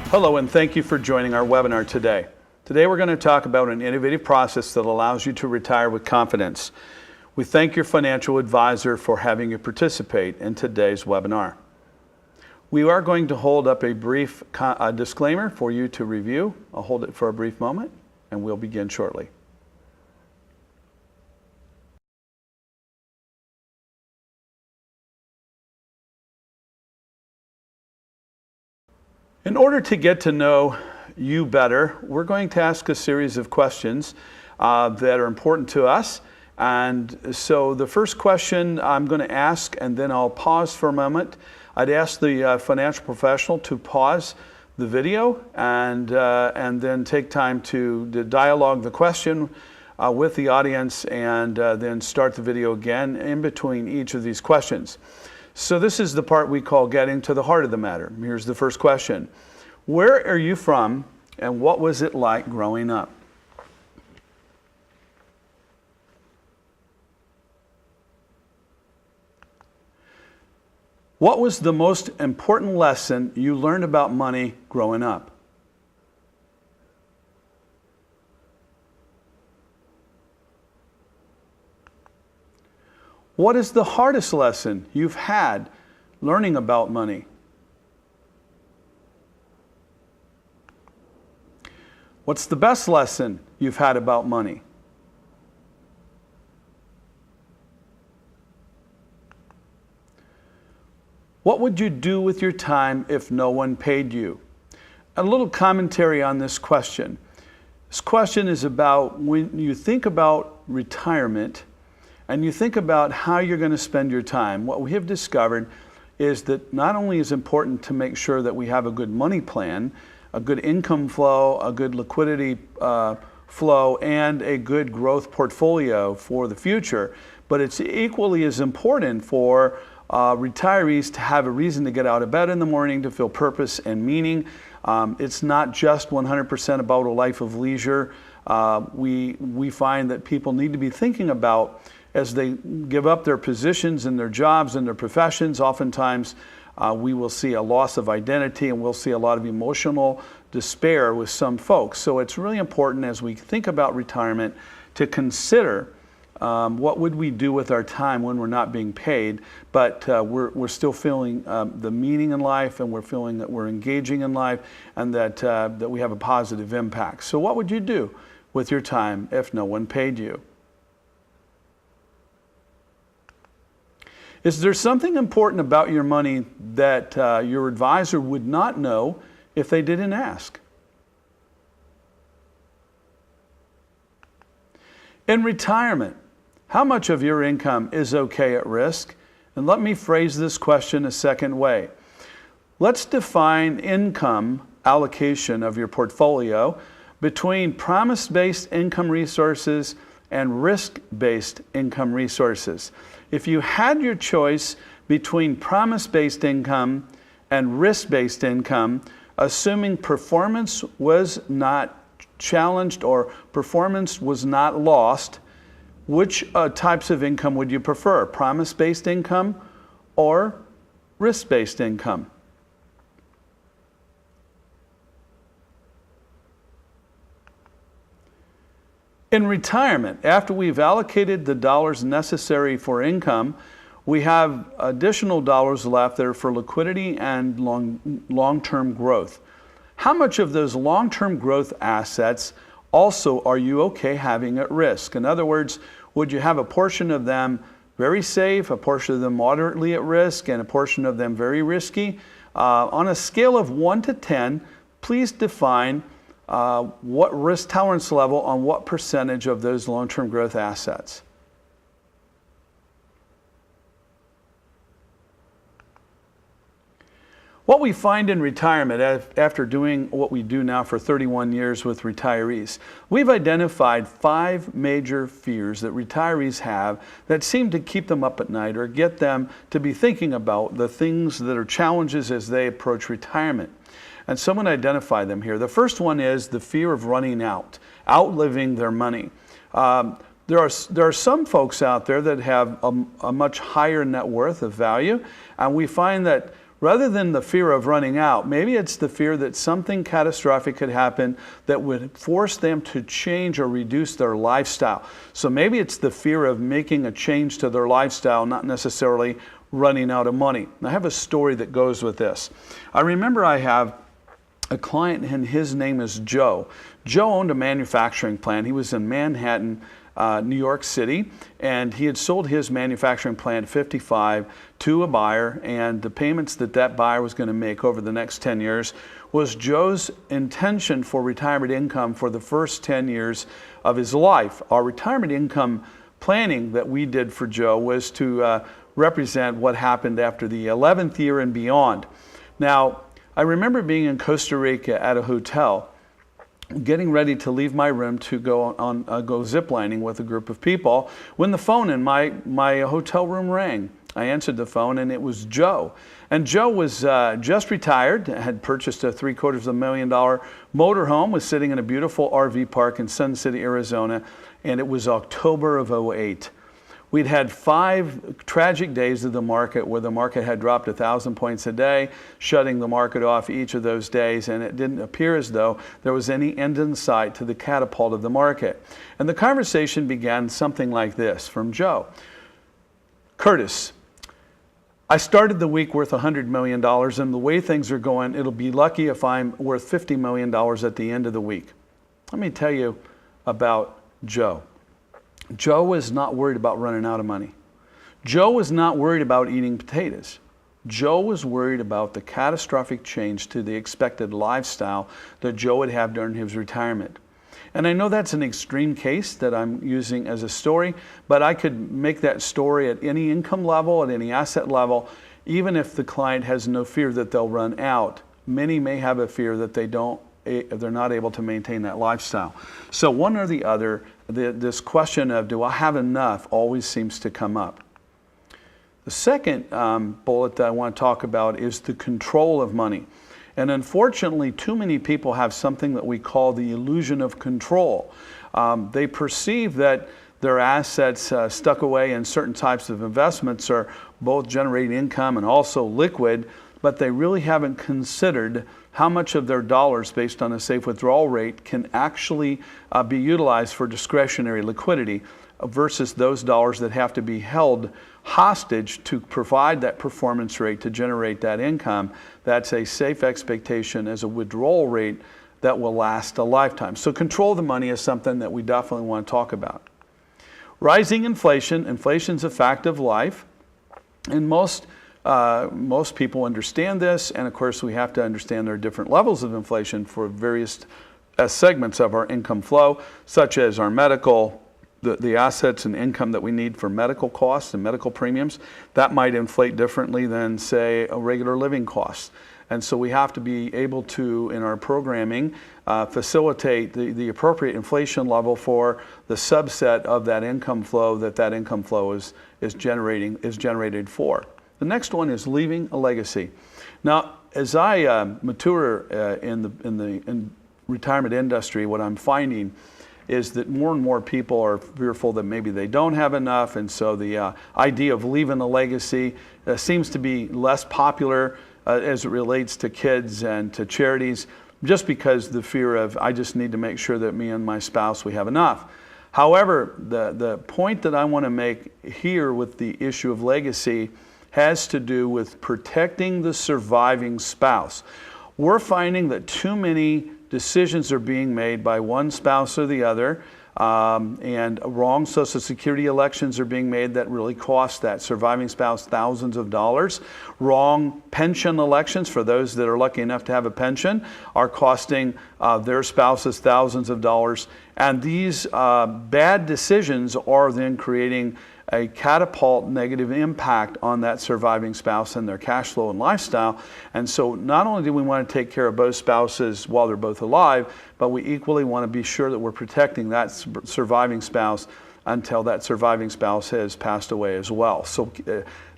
Hello, and thank you for joining our webinar today. Today we're going to talk about an innovative process that allows you to retire with confidence. We thank your financial advisor for having you participate in today's webinar. We are going to hold up a brief disclaimer for you to review. I'll hold it for a brief moment, and we'll begin shortly. In order to get to know you better, we're going to ask a series of questions that are important to us. And so the first question I'm going to ask, and then I'll pause for a moment. I'd ask the financial professional to pause the video and then take time to dialogue the question with the audience, and then start the video again in between each of these questions. So this is the part we call getting to the heart of the matter. Here's the first question. Where are you from, and what was it like growing up? What was the most important lesson you learned about money growing up? What is the hardest lesson you've had learning about money? What's the best lesson you've had about money? What would you do with your time if no one paid you? A little commentary on this question. This question is about when you think about retirement and you think about how you're going to spend your time. What we have discovered is that not only is it important to make sure that we have a good money plan, a good income flow, a good liquidity flow, and a good growth portfolio for the future, but it's equally as important for retirees to have a reason to get out of bed in the morning, to feel purpose and meaning. It's not just 100% about a life of leisure. We find that people need to be thinking about, as they give up their positions and their jobs and their professions, oftentimes we will see a loss of identity, and we'll see a lot of emotional despair with some folks. So it's really important, as we think about retirement, to consider what would we do with our time when we're not being paid, but we're still feeling the meaning in life, and we're feeling that we're engaging in life, and that we have a positive impact. So what would you do with your time if no one paid you? Is there something important about your money that your advisor would not know if they didn't ask? In retirement, how much of your income is okay at risk? And let me phrase this question a second way. Let's define income allocation of your portfolio between promise-based income resources and risk-based income resources. If you had your choice between promise-based income and risk-based income, assuming performance was not challenged or performance was not lost, which types of income would you prefer? Promise-based income or risk-based income? In retirement, after we've allocated the dollars necessary for income, we have additional dollars left there for liquidity and long-term growth. How much of those long-term growth assets also are you okay having at risk? In other words, would you have a portion of them very safe, a portion of them moderately at risk, and a portion of them very risky? On a scale of 1 to 10, please define what risk tolerance level on what percentage of those long-term growth assets. What we find in retirement, after doing what we do now for 31 years with retirees, we've identified 5 major fears that retirees have that seem to keep them up at night or get them to be thinking about the things that are challenges as they approach retirement. And someone identified them here. The first one is the fear of running out, outliving their money. There are some folks out there that have a much higher net worth of value, and we find that Rather than the fear of running out, maybe it's the fear that something catastrophic could happen that would force them to change or reduce their lifestyle. So maybe it's the fear of making a change to their lifestyle, not necessarily running out of money. I have a story that goes with this. I remember I have a client, and his name is Joe. Joe owned a manufacturing plant. He was in Manhattan, New York City, and he had sold his manufacturing plant 55 to a buyer, and the payments that that buyer was going to make over the next 10 years was Joe's intention for retirement income for the first 10 years of his life. Our retirement income planning that we did for Joe was to represent what happened after the 11th year and beyond. Now, I remember being in Costa Rica at a hotel, getting ready to leave my room to go ziplining with a group of people, when the phone in my hotel room rang. I answered the phone, and it was Joe. And Joe was just retired, had purchased a $750,000 motorhome, was sitting in a beautiful RV park in Sun City, Arizona, and it was October of '08. We'd had 5 tragic days of the market where the market had dropped 1,000 points a day, shutting the market off each of those days, and it didn't appear as though there was any end in sight to the catapult of the market. And the conversation began something like this from Joe. Curtis, I started the week worth $100 million, and the way things are going, it'll be lucky if I'm worth $50 million at the end of the week. Let me tell you about Joe. Joe was not worried about running out of money. Joe was not worried about eating potatoes. Joe was worried about the catastrophic change to the expected lifestyle that Joe would have during his retirement. And I know that's an extreme case that I'm using as a story, but I could make that story at any income level, at any asset level, even if the client has no fear that they'll run out. Many may have a fear that they're not able to maintain that lifestyle. So one or the other, this question of do I have enough always seems to come up. The second bullet that I want to talk about is the control of money. And unfortunately, too many people have something that we call the illusion of control. They perceive that their assets stuck away in certain types of investments are both generating income and also liquid, but they really haven't considered how much of their dollars based on a safe withdrawal rate can actually be utilized for discretionary liquidity versus those dollars that have to be held hostage to provide that performance rate to generate that income. That's a safe expectation as a withdrawal rate that will last a lifetime. So control of the money is something that we definitely want to talk about. Rising inflation. Inflation's a fact of life, and most people understand this, and of course we have to understand there are different levels of inflation for various segments of our income flow, such as our medical, the assets and income that we need for medical costs and medical premiums. That might inflate differently than, say, a regular living costs. And so we have to be able to, in our programming, facilitate the appropriate inflation level for the subset of that income flow that income flow is generated for. The next one is leaving a legacy. Now, as I mature in the retirement industry, what I'm finding is that more and more people are fearful that maybe they don't have enough, and so the idea of leaving a legacy seems to be less popular as it relates to kids and to charities, just because the fear of, I just need to make sure that me and my spouse, we have enough. However, the point that I want to make here with the issue of legacy has to do with protecting the surviving spouse. We're finding that too many decisions are being made by one spouse or the other, and wrong Social Security elections are being made that really cost that surviving spouse thousands of dollars. Wrong pension elections for those that are lucky enough to have a pension are costing their spouses thousands of dollars. And these bad decisions are then creating a catapult negative impact on that surviving spouse and their cash flow and lifestyle. And so not only do we want to take care of both spouses while they're both alive, but we equally want to be sure that we're protecting that surviving spouse until that surviving spouse has passed away as well. So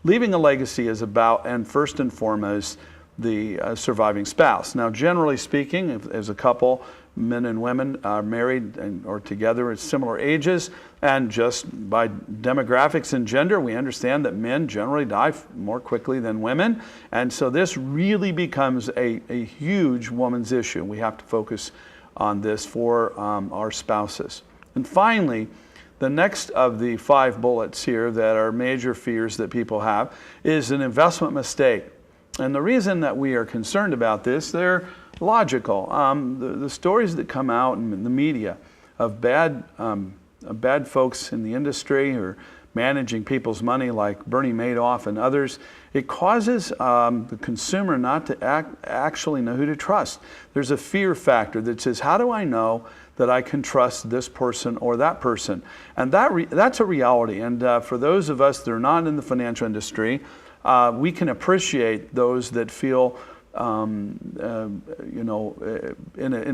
leaving a legacy is about, and first and foremost, the surviving spouse. Now, generally speaking, as a couple, men and women are married or together at similar ages, and just by demographics and gender, we understand that men generally die more quickly than women, and so this really becomes a huge woman's issue. We have to focus on this for our spouses. And finally, the next of the 5 bullets here that are major fears that people have is an investment mistake. And the reason that we are concerned about this, they're logical. The stories that come out in the media of bad folks in the industry or managing people's money like Bernie Madoff and others, it causes the consumer not to actually know who to trust. There's a fear factor that says, how do I know that I can trust this person or that person? And that's a reality. And for those of us that are not in the financial industry, we can appreciate those that feel in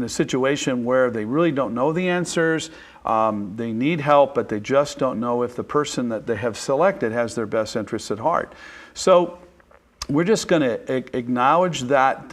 a situation where they really don't know the answers, they need help, but they just don't know if the person that they have selected has their best interests at heart. So we're just going to acknowledge that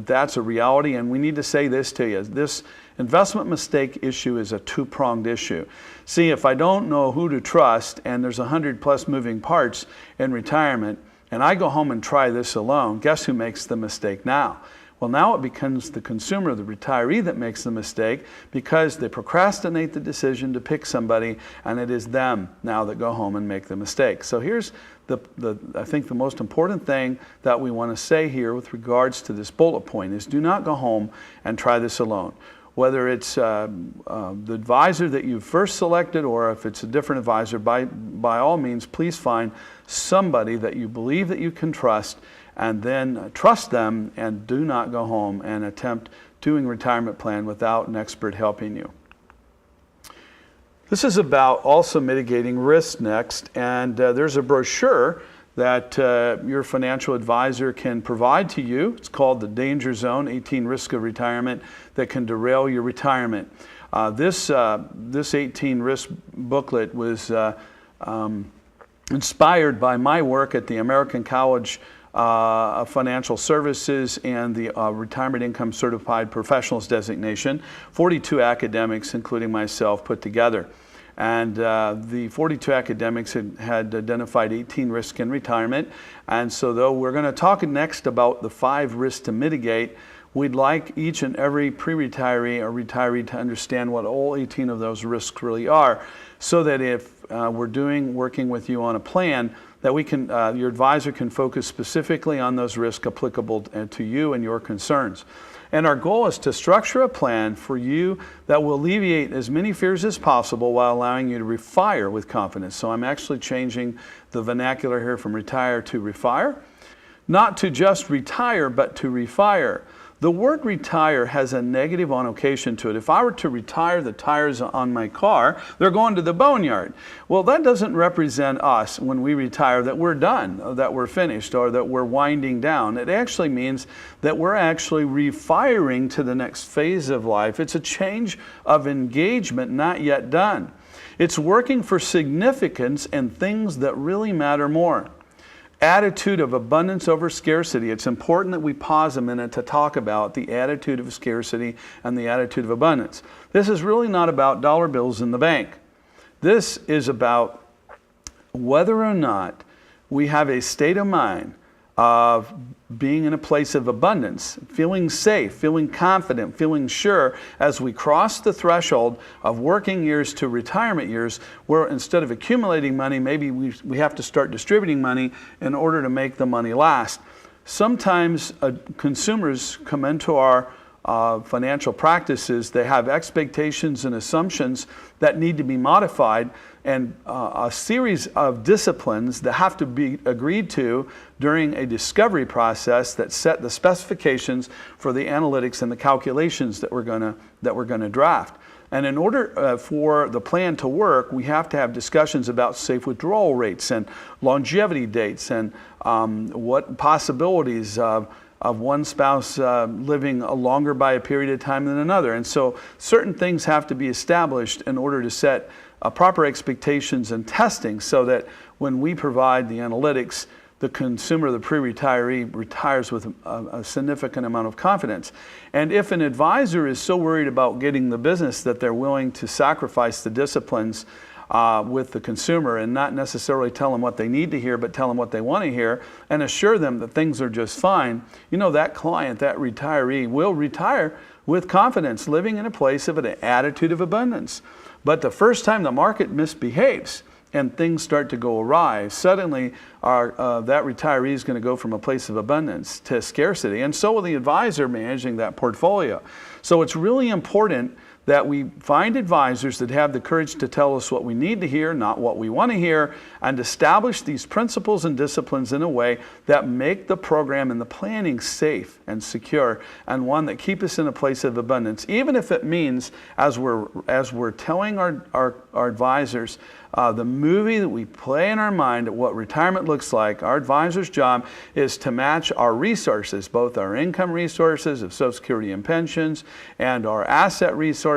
that's a reality, and we need to say this to you. This investment mistake issue is a two-pronged issue. See, if I don't know who to trust, and there's 100+ moving parts in retirement, and I go home and try this alone, guess who makes the mistake now? Well, now it becomes the consumer, the retiree, that makes the mistake because they procrastinate the decision to pick somebody, and it is them now that go home and make the mistake. So here's I think the most important thing that we want to say here with regards to this bullet point is do not go home and try this alone. Whether it's the advisor that you first selected or if it's a different advisor, by all means, please find somebody that you believe that you can trust, and then trust them, and do not go home and attempt doing a retirement plan without an expert helping you. This is about also mitigating risk next, and there's a brochure that your financial advisor can provide to you. It's called The Danger Zone, 18 Risks of Retirement that can derail your retirement. This 18 risk booklet was inspired by my work at the American College of Financial Services and the Retirement Income Certified Professionals designation. 42 academics, including myself, put together. And the 42 academics had identified 18 risks in retirement. And so though we're going to talk next about the 5 risks to mitigate, we'd like each and every pre-retiree or retiree to understand what all 18 of those risks really are, so that if we're working with you on a plan, that we can, your advisor can focus specifically on those risks applicable to you and your concerns. And our goal is to structure a plan for you that will alleviate as many fears as possible while allowing you to refire with confidence. So I'm actually changing the vernacular here from retire to refire. Not to just retire, but to refire. The word retire has a negative connotation to it. If I were to retire the tires on my car, they're going to the boneyard. Well, that doesn't represent us when we retire, that we're done, that we're finished, or that we're winding down. It actually means that we're actually refiring to the next phase of life. It's a change of engagement not yet done. It's working for significance and things that really matter more. Attitude of abundance over scarcity. It's important that we pause a minute to talk about the attitude of scarcity and the attitude of abundance. This is really not about dollar bills in the bank. This is about whether or not we have a state of mind of being in a place of abundance, feeling safe, feeling confident, feeling sure as we cross the threshold of working years to retirement years, where instead of accumulating money, maybe we have to start distributing money in order to make the money last. Sometimes consumers come into our financial practices, they have expectations and assumptions that need to be modified, and a series of disciplines that have to be agreed to during a discovery process that set the specifications for the analytics and the calculations that we're going to draft. And in order for the plan to work, we have to have discussions about safe withdrawal rates and longevity dates and what possibilities of one spouse living longer by a period of time than another. And so certain things have to be established in order to set proper expectations and testing, so that when we provide the analytics, the consumer, the pre-retiree, retires with a significant amount of confidence. And if an advisor is so worried about getting the business that they're willing to sacrifice the disciplines with the consumer and not necessarily tell them what they need to hear, but tell them what they want to hear and assure them that things are just fine, you know, that client, that retiree will retire with confidence, living in a place of an attitude of abundance. But the first time the market misbehaves and things start to go awry, suddenly that retiree is going to go from a place of abundance to scarcity. And so will the advisor managing that portfolio. So it's really important that we find advisors that have the courage to tell us what we need to hear, not what we want to hear, and establish these principles and disciplines in a way that make the program and the planning safe and secure, and one that keep us in a place of abundance, even if it means, as we're telling our advisors, the movie that we play in our mind of what retirement looks like. Our advisor's job is to match our resources, both our income resources of Social Security and pensions and our asset resources,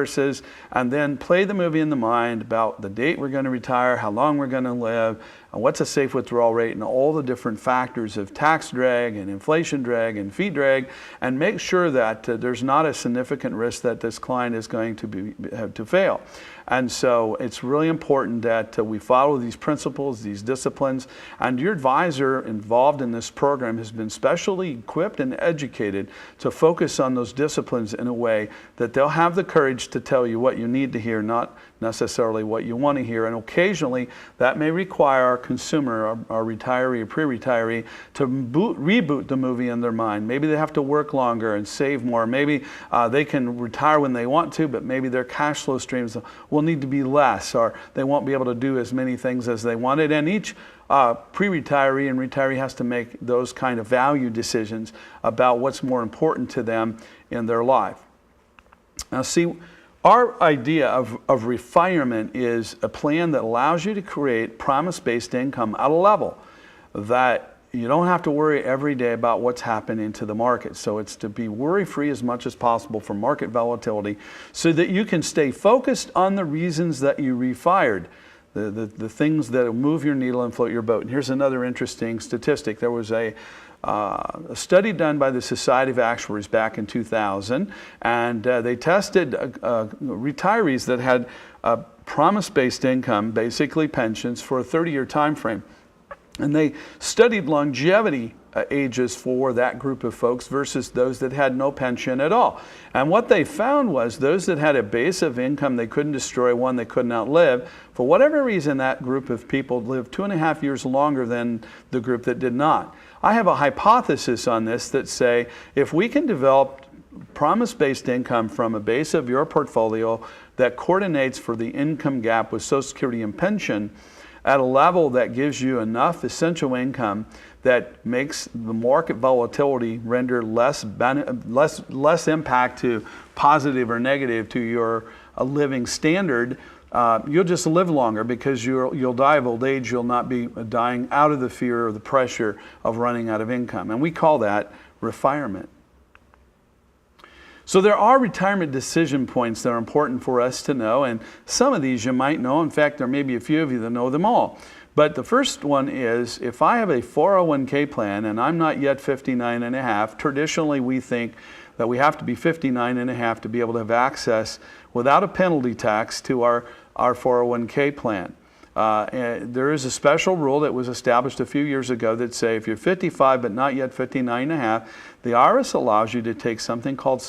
and then play the movie in the mind about the date we're going to retire, how long we're going to live, and what's a safe withdrawal rate, and all the different factors of tax drag and inflation drag and fee drag, and make sure that there's not a significant risk that this client is going to have to fail. And so it's really important that we follow these principles, these disciplines, and your advisor involved in this program has been specially equipped and educated to focus on those disciplines in a way that they'll have the courage to tell you what you need to hear, not necessarily what you want to hear. And occasionally that may require our consumer, our retiree or pre-retiree, to reboot the movie in their mind. Maybe they have to work longer and save more. Maybe they can retire when they want to, but maybe their cash flow streams will need to be less, or they won't be able to do as many things as they wanted. And each pre-retiree and retiree has to make those kind of value decisions about what's more important to them in their life. Now see, our idea of retirement is a plan that allows you to create promise-based income at a level that you don't have to worry every day about what's happening to the market. So it's to be worry-free as much as possible from market volatility so that you can stay focused on the reasons that you refired, the things that move your needle and float your boat. And here's another interesting statistic. There was a study done by the Society of Actuaries back in 2000, and they tested retirees that had promise-based income, basically pensions, for a 30-year time frame. And they studied longevity ages for that group of folks versus those that had no pension at all. And what they found was those that had a base of income they couldn't destroy, one they couldn't outlive, for whatever reason that group of people lived 2.5 years longer than the group that did not. I have a hypothesis on this that say if we can develop promise-based income from a base of your portfolio that coordinates for the income gap with Social Security and pension, at a level that gives you enough essential income that makes the market volatility render less impact to positive or negative to your living standard, you'll just live longer because you'll die of old age. You'll not be dying out of the fear or the pressure of running out of income. And we call that retirement. So there are retirement decision points that are important for us to know, and some of these you might know. In fact, there may be a few of you that know them all. But the first one is, if I have a 401k plan and I'm not yet 59 and a half, traditionally we think that we have to be 59 and a half to be able to have access without a penalty tax to our 401k plan. And there is a special rule that was established a few years ago that say if you're 55 but not yet 59 and a half, the IRS allows you to take something called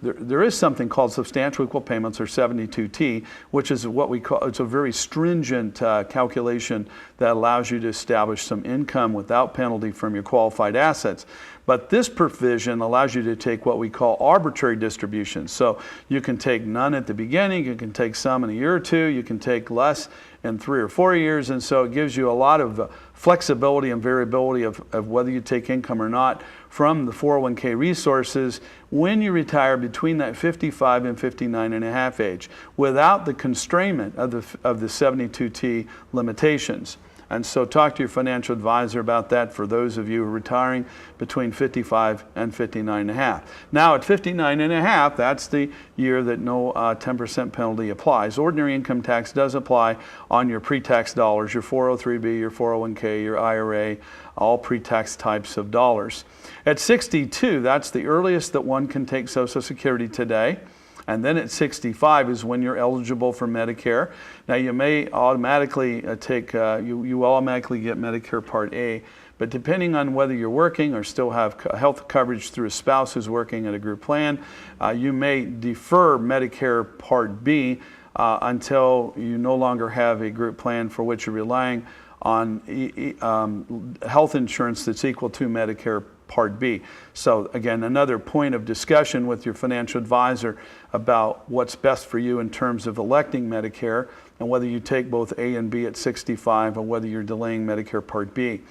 there is something called substantial equal payments, or 72T, which is what we call, it's a very stringent calculation that allows you to establish some income without penalty from your qualified assets. But this provision allows you to take what we call arbitrary distributions. So you can take none at the beginning, you can take some in a year or two, you can take less in 3 or 4 years, and so it gives you a lot of flexibility and variability of whether you take income or not from the 401k resources when you retire between that 55 and 59 and a half age without the constrainment of the 72T limitations. And so talk to your financial advisor about that for those of you who are retiring between 55 and 59 and a half. Now at 59 and a half, that's the year that no 10% penalty applies. Ordinary income tax does apply on your pre-tax dollars, your 403B, your 401k, your IRA, all pre-tax types of dollars. At 62, that's the earliest that one can take Social Security today. And then at 65 is when you're eligible for Medicare. Now you may automatically you automatically get Medicare Part A, but depending on whether you're working or still have health coverage through a spouse who's working at a group plan, you may defer Medicare Part B until you no longer have a group plan for which you're relying on health insurance that's equal to Medicare Part B. So again, another point of discussion with your financial advisor about what's best for you in terms of electing Medicare and whether you take both A and B at 65 or whether you're delaying Medicare Part B.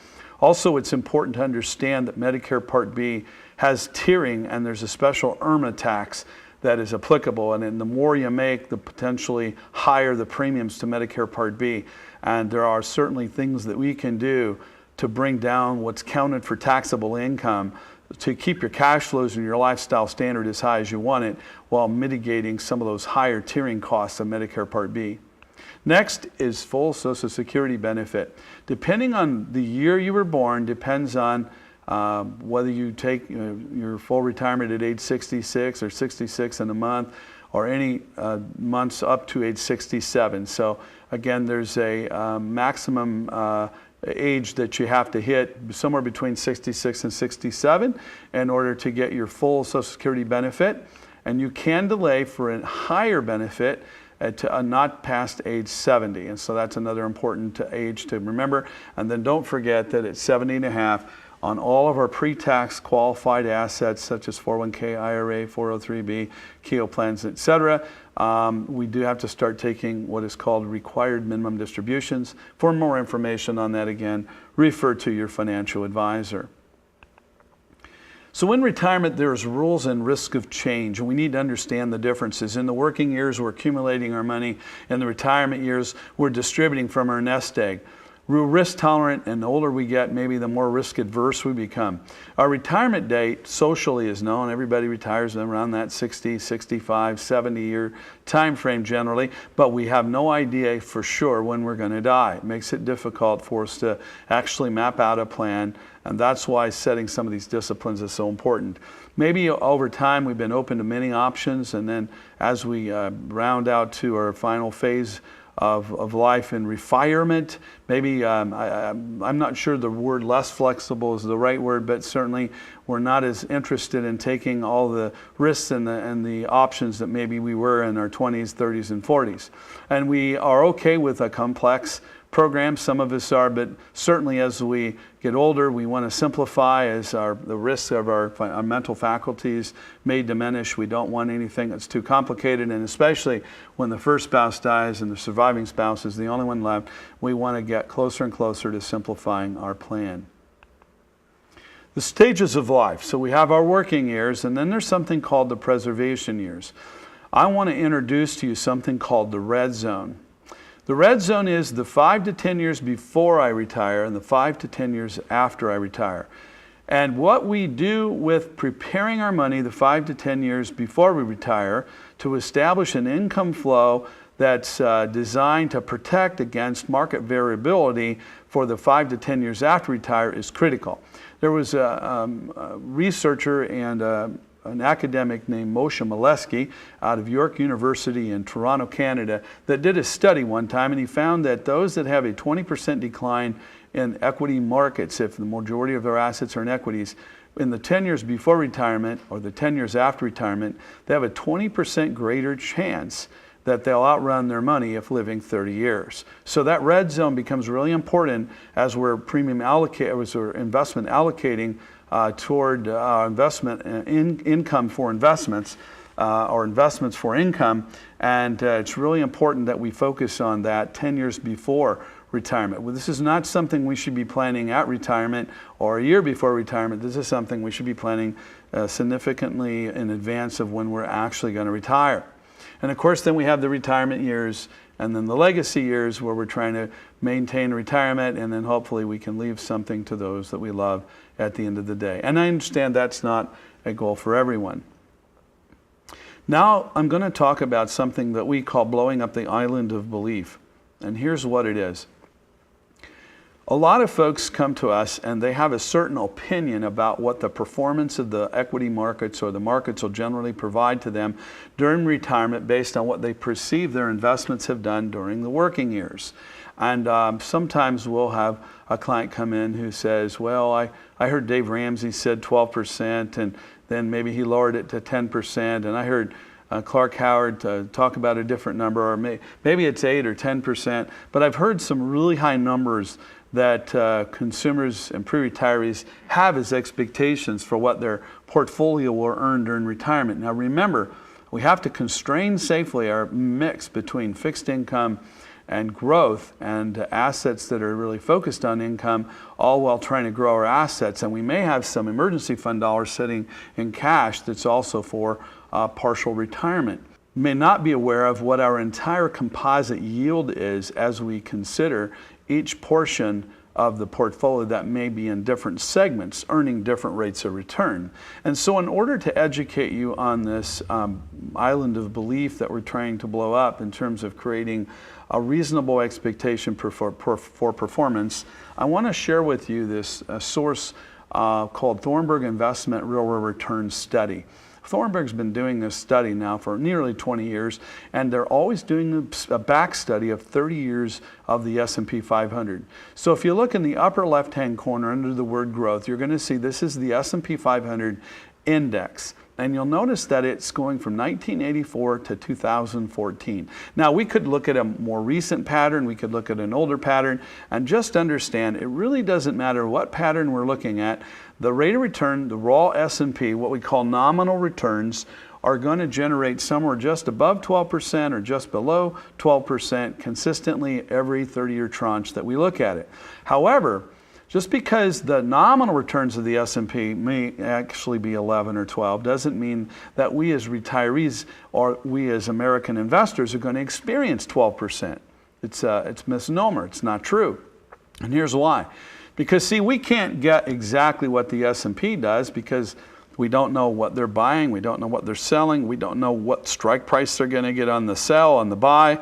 Also, it's important to understand that Medicare Part B has tiering and there's a special IRMAA tax that is applicable, and then the more you make, the potentially higher the premiums to Medicare Part B. And there are certainly things that we can do to bring down what's counted for taxable income to keep your cash flows and your lifestyle standard as high as you want it while mitigating some of those higher tiering costs of Medicare Part B. Next is full Social Security benefit. Depending on the year you were born, depends on whether you take your full retirement at age 66 or 66 in a month or any months up to age 67. So again, there's a maximum age that you have to hit somewhere between 66 and 67 in order to get your full Social Security benefit. And you can delay for a higher benefit to not past age 70. And so that's another important age to remember. And then don't forget that at 70 and a half, on all of our pre-tax qualified assets such as 401k, IRA, 403b, Keogh plans, etc., we do have to start taking what is called required minimum distributions. For more information on that, again, refer to your financial advisor. So in retirement, there's rules and risk of change, and we need to understand the differences. In the working years, we're accumulating our money. In the retirement years, we're distributing from our nest egg. We're risk tolerant, and the older we get, maybe the more risk adverse we become. Our retirement date socially is known. Everybody retires around that 60, 65, 70 year time frame generally, but we have no idea for sure when we're going to die. It makes it difficult for us to actually map out a plan, and that's why setting some of these disciplines is so important. Maybe over time we've been open to many options, and then as we round out to our final phase of life in retirement, maybe I'm not sure the word less flexible is the right word, but certainly we're not as interested in taking all the risks and the options that maybe we were in our 20s, 30s, and 40s. And we are okay with a complex program. Some of us are, but certainly as we get older, we want to simplify as the risks of our mental faculties may diminish. We don't want anything that's too complicated, and especially when the first spouse dies and the surviving spouse is the only one left, we want to get closer and closer to simplifying our plan. The stages of life. So we have our working years, and then there's something called the preservation years. I want to introduce to you something called the red zone. The red zone is the 5 to 10 years before I retire and the 5 to 10 years after I retire. And what we do with preparing our money the 5 to 10 years before we retire to establish an income flow that's designed to protect against market variability for the 5 to 10 years after retire is critical. There was a researcher and an academic named Moshe Milevsky out of York University in Toronto, Canada, that did a study one time, and he found that those that have a 20% decline in equity markets, if the majority of their assets are in equities, in the 10 years before retirement or the 10 years after retirement, they have a 20% greater chance that they'll outrun their money if living 30 years. So that red zone becomes really important as we're investment allocating toward investment income for investments or investments for income, and it's really important that we focus on that 10 years before retirement. Well, this is not something we should be planning at retirement or a year before retirement. This is something we should be planning significantly in advance of when we're actually going to retire. And of course, then we have the retirement years and then the legacy years where we're trying to maintain retirement, and then hopefully we can leave something to those that we love at the end of the day. And I understand that's not a goal for everyone. Now I'm going to talk about something that we call blowing up the island of belief. And here's what it is. A lot of folks come to us and they have a certain opinion about what the performance of the equity markets or the markets will generally provide to them during retirement based on what they perceive their investments have done during the working years. And sometimes we'll have a client come in who says, well, I heard Dave Ramsey said 12%, and then maybe he lowered it to 10%, and I heard Clark Howard talk about a different number, or maybe it's 8 or 10%, but I've heard some really high numbers that consumers and pre-retirees have as expectations for what their portfolio will earn during retirement. Now remember, we have to constrain safely our mix between fixed income and growth and assets that are really focused on income, all while trying to grow our assets. And we may have some emergency fund dollars sitting in cash that's also for partial retirement. You may not be aware of what our entire composite yield is as we consider each portion of the portfolio that may be in different segments, earning different rates of return. And so in order to educate you on this island of belief that we're trying to blow up in terms of creating a reasonable expectation for performance, I want to share with you this source called Thornburg Investment Real World Return Study. Thornburg's been doing this study now for nearly 20 years, and they're always doing a back study of 30 years of the S&P 500. So if you look in the upper left-hand corner under the word growth, you're going to see this is the S&P 500 index. And you'll notice that it's going from 1984 to 2014. Now we could look at a more recent pattern, we could look at an older pattern, and just understand it really doesn't matter what pattern we're looking at. The rate of return, the raw S&P, what we call nominal returns, are going to generate somewhere just above 12% or just below 12% consistently every 30-year tranche that we look at it. However, just because the nominal returns of the S&P may actually be 11 or 12 doesn't mean that we as retirees or we as American investors are going to experience 12%. It's misnomer. It's not true. And here's why. Because see, we can't get exactly what the S&P does because we don't know what they're buying, we don't know what they're selling, we don't know what strike price they're going to get on the sell, on the buy.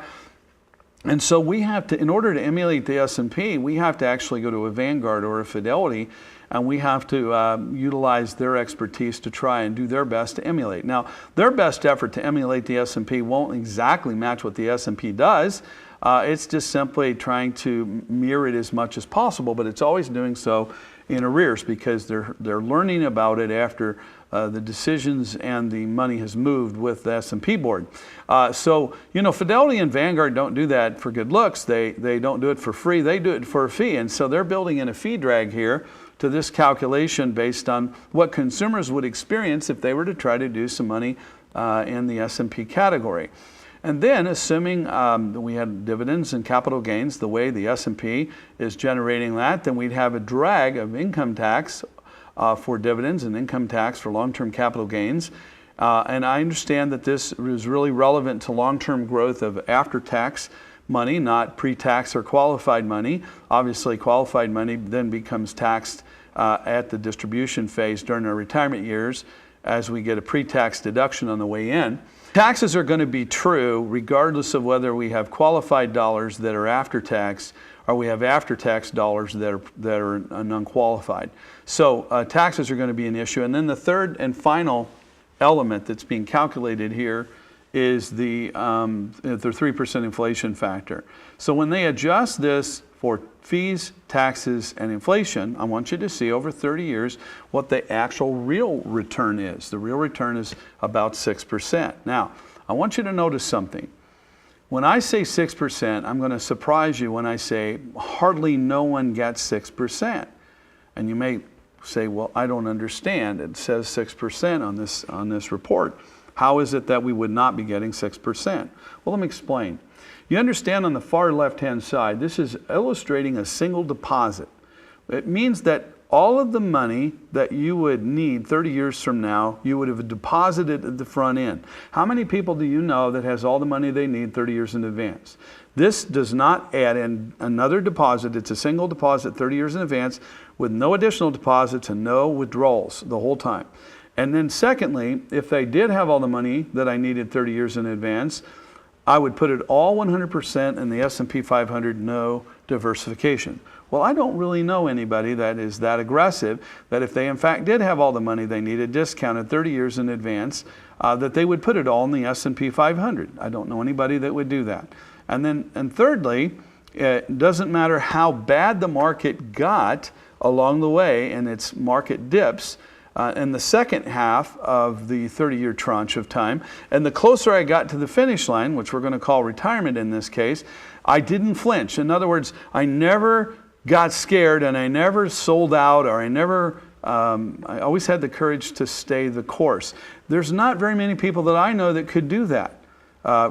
And so we have to, in order to emulate the S&P, we have to actually go to a Vanguard or a Fidelity, and we have to utilize their expertise to try and do their best to emulate. Now, their best effort to emulate the S&P won't exactly match what the S&P does. It's just simply trying to mirror it as much as possible, but it's always doing so in arrears because they're learning about it after the decisions and the money has moved with the S&P board. So, you know, Fidelity and Vanguard don't do that for good looks. They don't do it for free. They do it for a fee. And so they're building in a fee drag here to this calculation based on what consumers would experience if they were to try to do some money in the S&P category. And then, assuming we had dividends and capital gains, the way the S&P is generating that, then we'd have a drag of income tax for dividends and income tax for long-term capital gains. And I understand that this is really relevant to long-term growth of after-tax money, not pre-tax or qualified money. Obviously, qualified money then becomes taxed at the distribution phase during our retirement years as we get a pre-tax deduction on the way in. Taxes are going to be true regardless of whether we have qualified dollars that are after tax or we have after-tax dollars that are unqualified. So taxes are going to be an issue. And then the third and final element that's being calculated here is the 3% inflation factor. So when they adjust this for fees, taxes, and inflation, I want you to see over 30 years what the actual real return is. The real return is about 6%. Now, I want you to notice something. When I say 6%, I'm going to surprise you when I say hardly no one gets 6%. And you may say, well, I don't understand. It says 6% on this report. How is it that we would not be getting 6%? Well, let me explain. You understand on the far left-hand side, this is illustrating a single deposit. It means that all of the money that you would need 30 years from now, you would have deposited at the front end. How many people do you know that has all the money they need 30 years in advance? This does not add in another deposit. It's a single deposit 30 years in advance with no additional deposits and no withdrawals the whole time. And then secondly, if they did have all the money that I needed 30 years in advance, I would put it all 100% in the S&P 500, no diversification. Well, I don't really know anybody that is that aggressive that if they in fact did have all the money they needed discounted 30 years in advance, that they would put it all in the S&P 500. I don't know anybody that would do that. And thirdly, it doesn't matter how bad the market got along the way in its market dips, in the second half of the 30-year tranche of time. And the closer I got to the finish line, which we're going to call retirement in this case, I didn't flinch. In other words, I never got scared and I never sold out, or I always had the courage to stay the course. There's not very many people that I know that could do that,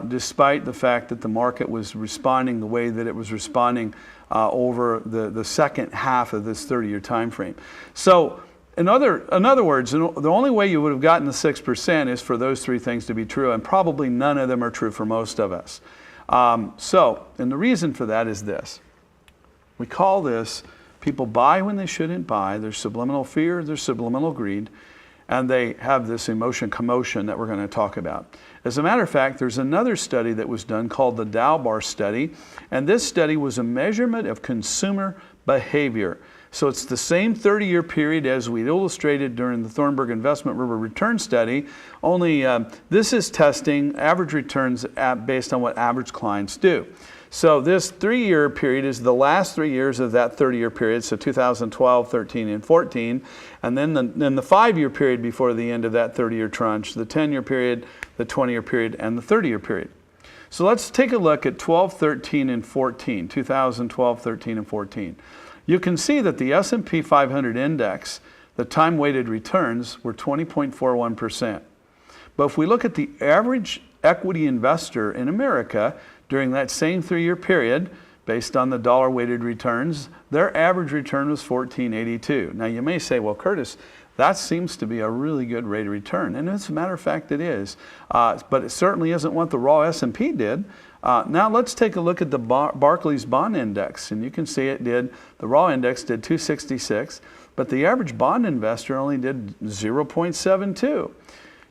despite the fact that the market was responding the way that it was responding over the second half of this 30-year time frame. So, in other words, the only way you would have gotten the 6% is for those three things to be true, and probably none of them are true for most of us. And the reason for that is this. We call this, people buy when they shouldn't buy. There's subliminal fear, there's subliminal greed, and they have this emotion commotion that we're going to talk about. As a matter of fact, there's another study that was done called the Dalbar study, and this study was a measurement of consumer behavior. So it's the same 30-year period as we illustrated during the Thornburg Investment River Return Study, only this is testing average returns based on what average clients do. So this 3-year period is the last 3 years of that 30-year period, so 2012, 13, and 14, and then the 5-year period before the end of that 30-year tranche, the 10-year period, the 20-year period, and the 30-year period. So let's take a look at 12, 13, and 14, 2012, 13, and 14. You can see that the S&P 500 index, the time-weighted returns were 20.41%. But if we look at the average equity investor in America during that same 3-year period, based on the dollar-weighted returns, their average return was 14.82. Now you may say, well, Curtis, that seems to be a really good rate of return. And as a matter of fact, it is. But it certainly isn't what the raw S&P did. Now let's take a look at the Barclays Bond Index, and you can see the raw index did 266, but the average bond investor only did 0.72.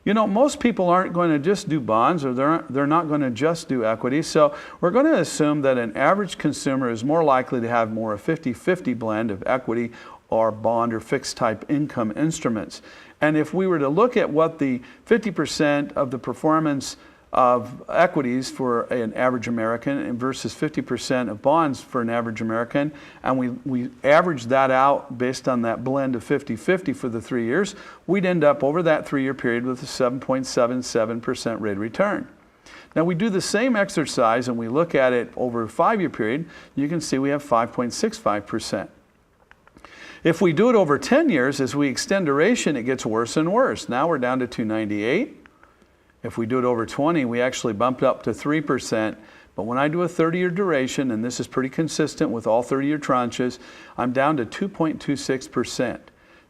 You know, most people aren't going to just do bonds, or they're not going to just do equities, so we're going to assume that an average consumer is more likely to have more a 50-50 blend of equity or bond or fixed type income instruments. And if we were to look at what the 50% of the performance of equities for an average American versus 50% of bonds for an average American, and we average that out based on that blend of 50-50 for the 3 years, we'd end up over that 3-year period with a 7.77% rate of return. Now we do the same exercise and we look at it over a 5-year period, you can see we have 5.65%. If we do it over 10 years, as we extend duration, it gets worse and worse. Now we're down to 298. If we do it over 20, we actually bumped up to 3%. But when I do a 30-year duration, and this is pretty consistent with all 30-year tranches, I'm down to 2.26%.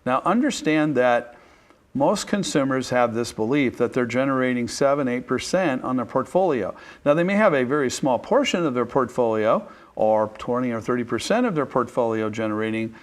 Now understand that most consumers have this belief that they're generating 7-8% on their portfolio. Now they may have a very small portion of their portfolio, or 20 or 30% of their portfolio generating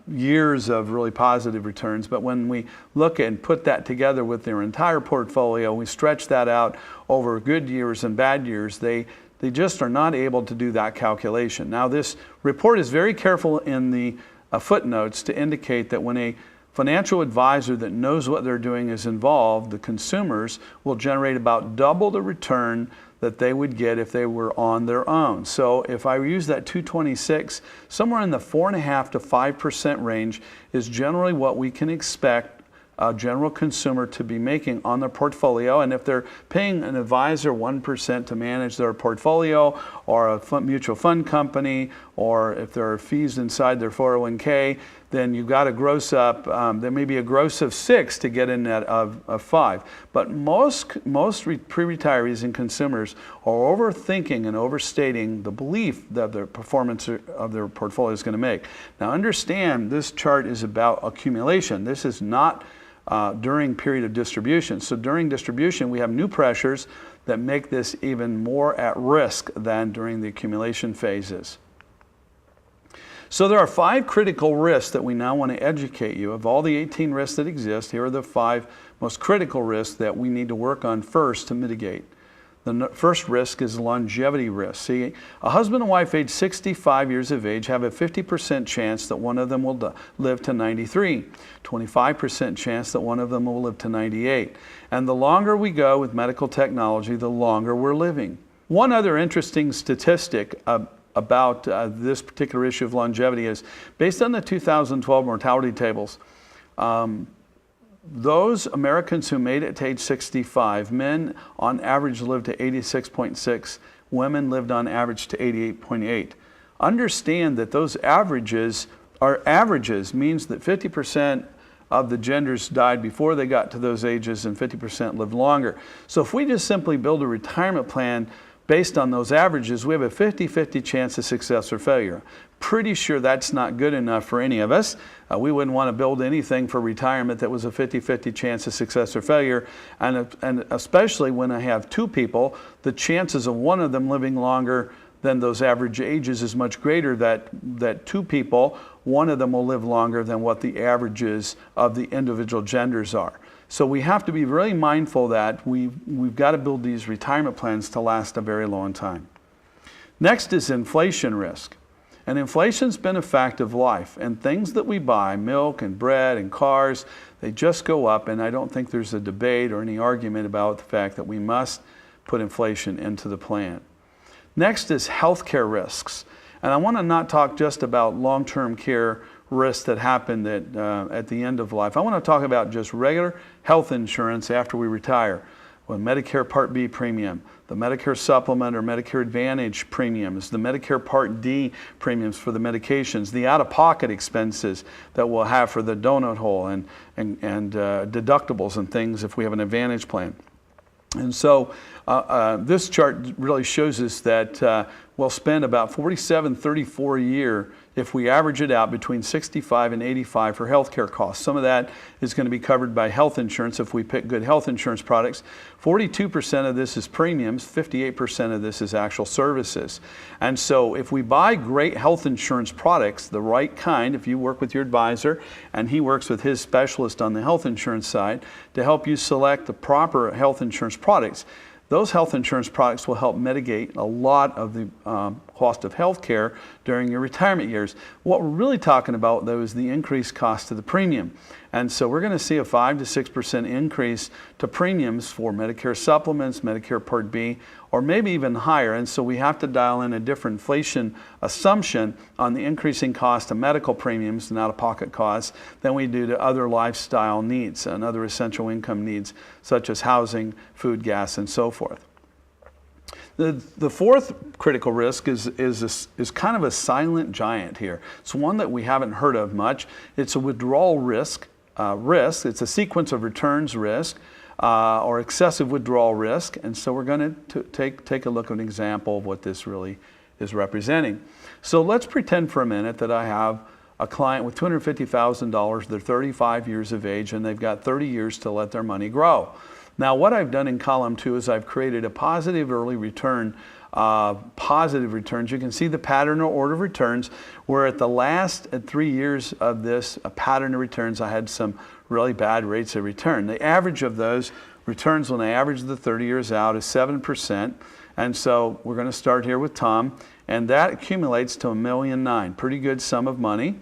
years of really positive returns. But when we look and put that together with their entire portfolio, we stretch that out over good years and bad years, they just are not able to do that calculation. Now this report is very careful in the footnotes to indicate that when a financial advisor that knows what they're doing is involved, the consumers will generate about double the return that they would get if they were on their own. So if I use that 226, somewhere in the 4.5% to 5% range is generally what we can expect a general consumer to be making on their portfolio. And if they're paying an advisor 1% to manage their portfolio, or a mutual fund company, or if there are fees inside their 401k, then you've got to gross up. There may be a gross of 6 to get in that of 5. But most pre-retirees and consumers are overthinking and overstating the belief that their performance of their portfolio is going to make. Now understand, this chart is about accumulation. This is not during period of distribution. So during distribution, we have new pressures that make this even more at risk than during the accumulation phases. So there are 5 critical risks that we now want to educate you. Of all the 18 risks that exist, here are the 5 most critical risks that we need to work on first to mitigate. The first risk is longevity risk. See, a husband and wife aged 65 years of age have a 50% chance that one of them will live to 93, 25% chance that one of them will live to 98. And the longer we go with medical technology, the longer we're living. One other interesting statistic about this particular issue of longevity is, based on the 2012 mortality tables, those Americans who made it to age 65, men on average lived to 86.6, women lived on average to 88.8. Understand that those averages are averages, means that 50% of the genders died before they got to those ages and 50% lived longer. So if we just simply build a retirement plan based on those averages, we have a 50-50 chance of success or failure. Pretty sure that's not good enough for any of us. We wouldn't want to build anything for retirement that was a 50-50 chance of success or failure. And especially when I have 2 people, the chances of one of them living longer than those average ages is much greater, that 2 people, one of them will live longer than what the averages of the individual genders are. So we have to be really mindful that we've got to build these retirement plans to last a very long time. Next is inflation risk. And inflation's been a fact of life. And things that we buy, milk and bread and cars, they just go up. And I don't think there's a debate or any argument about the fact that we must put inflation into the plan. Next is healthcare risks. And I want to not talk just about long-term care risks that happen at the end of life. I want to talk about just regular health insurance after we retire. Well, Medicare Part B premium, the Medicare Supplement or Medicare Advantage premiums, the Medicare Part D premiums for the medications, the out-of-pocket expenses that we'll have for the donut hole and deductibles and things if we have an Advantage plan. And so this chart really shows us that we'll spend about $47.34 a year if we average it out between 65 and 85 for healthcare costs. Some of that is going to be covered by health insurance if we pick good health insurance products. 42% of this is premiums, 58% of this is actual services. And so if we buy great health insurance products, the right kind, if you work with your advisor and he works with his specialist on the health insurance side to help you select the proper health insurance products, those health insurance products will help mitigate a lot of the cost of health care during your retirement years. What we're really talking about, though, is the increased cost of the premium. And so we're going to see a 5 to 6% increase to premiums for Medicare supplements, Medicare Part B, or maybe even higher. And so we have to dial in a different inflation assumption on the increasing cost of medical premiums and out-of-pocket costs than we do to other lifestyle needs and other essential income needs, such as housing, food, gas, and so forth. The fourth critical risk is kind of a silent giant here. It's one that we haven't heard of much. It's a withdrawal risk. It's a sequence of returns risk or excessive withdrawal risk. And so we're going to take a look at an example of what this really is representing. So let's pretend for a minute that I have a client with $250,000. They're 35 years of age and they've got 30 years to let their money grow. Now what I've done in column 2 is I've created a positive early return, positive returns. You can see the pattern or order of returns, where at the last 3 years of this pattern of returns, I had some really bad rates of return. The average of those returns when I average the 30 years out is 7%. And so we're going to start here with Tom, and that accumulates to $1.9 million, pretty good sum of money.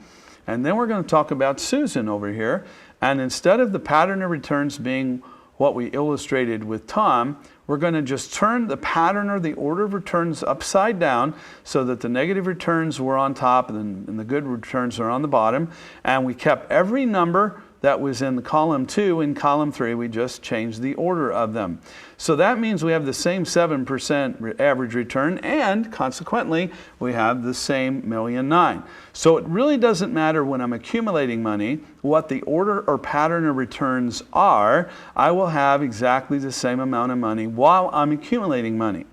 And then we're going to talk about Susan over here. And instead of the pattern of returns being what we illustrated with Tom, we're going to just turn the pattern or the order of returns upside down so that the negative returns were on top and the good returns are on the bottom. And we kept every number that was in the column 2. In column 3, we just changed the order of them. So that means we have the same 7% average return, and consequently, we have the same $1.9 million. So it really doesn't matter when I'm accumulating money what the order or pattern of returns are. I will have exactly the same amount of money while I'm accumulating money.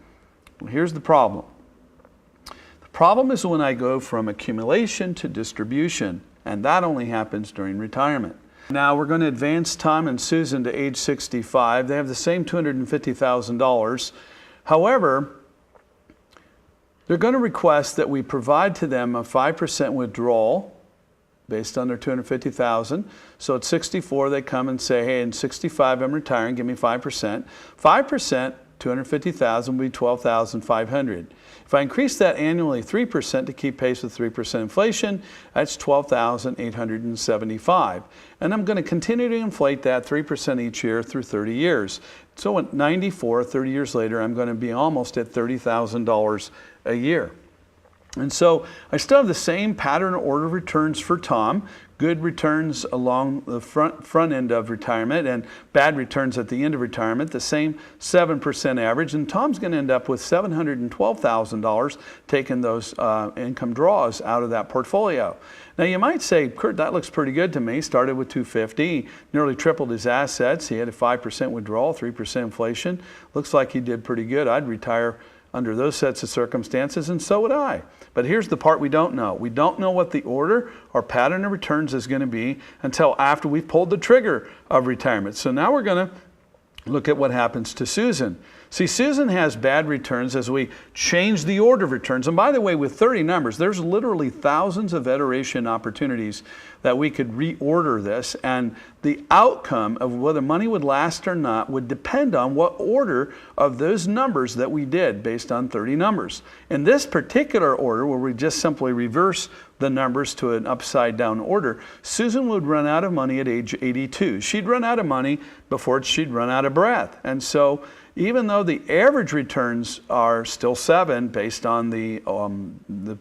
Well, here's the problem. The problem is when I go from accumulation to distribution, and that only happens during retirement. Now we're going to advance Tom and Susan to age 65. They have the same $250,000. However, they're going to request that we provide to them a 5% withdrawal based on their $250,000. So at 64, they come and say, hey, in 65, I'm retiring, give me 5%. 5%, $250,000 will be $12,500. If I increase that annually 3% to keep pace with 3% inflation, that's $12,875. And I'm going to continue to inflate that 3% each year through 30 years. So at 94, 30 years later, I'm going to be almost at $30,000 a year. And so I still have the same pattern order of returns for Tom. Good returns along the front end of retirement and bad returns at the end of retirement, the same 7% average. And Tom's going to end up with $712,000 taking those income draws out of that portfolio. Now you might say, Kurt, that looks pretty good to me. Started with $250, nearly tripled his assets. He had a 5% withdrawal, 3% inflation. Looks like he did pretty good. I'd retire under those sets of circumstances, and so would I. But here's the part we don't know. We don't know what the order or pattern of returns is going to be until after we've pulled the trigger of retirement. So now we're going to look at what happens to Susan. See, Susan has bad returns as we change the order of returns. And by the way, with 30 numbers, there's literally thousands of iteration opportunities that we could reorder this. And the outcome of whether money would last or not would depend on what order of those numbers that we did based on 30 numbers. In this particular order, where we just simply reverse the numbers to an upside down order, Susan would run out of money at age 82. She'd run out of money before she'd run out of breath. And so even though the average returns are still 7 based on the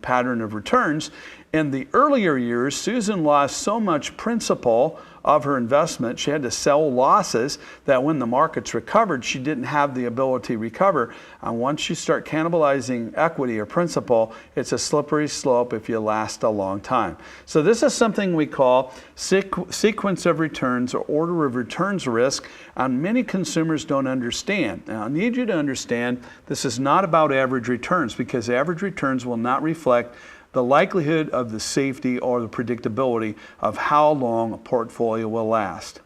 pattern of returns, in the earlier years, Susan lost so much principal of her investment. She had to sell losses that when the markets recovered, she didn't have the ability to recover. And once you start cannibalizing equity or principal, it's a slippery slope if you last a long time. So this is something we call sequence of returns or order of returns risk, and many consumers don't understand. Now, I need you to understand this is not about average returns, because average returns will not reflect the likelihood of the safety or the predictability of how long a portfolio will last.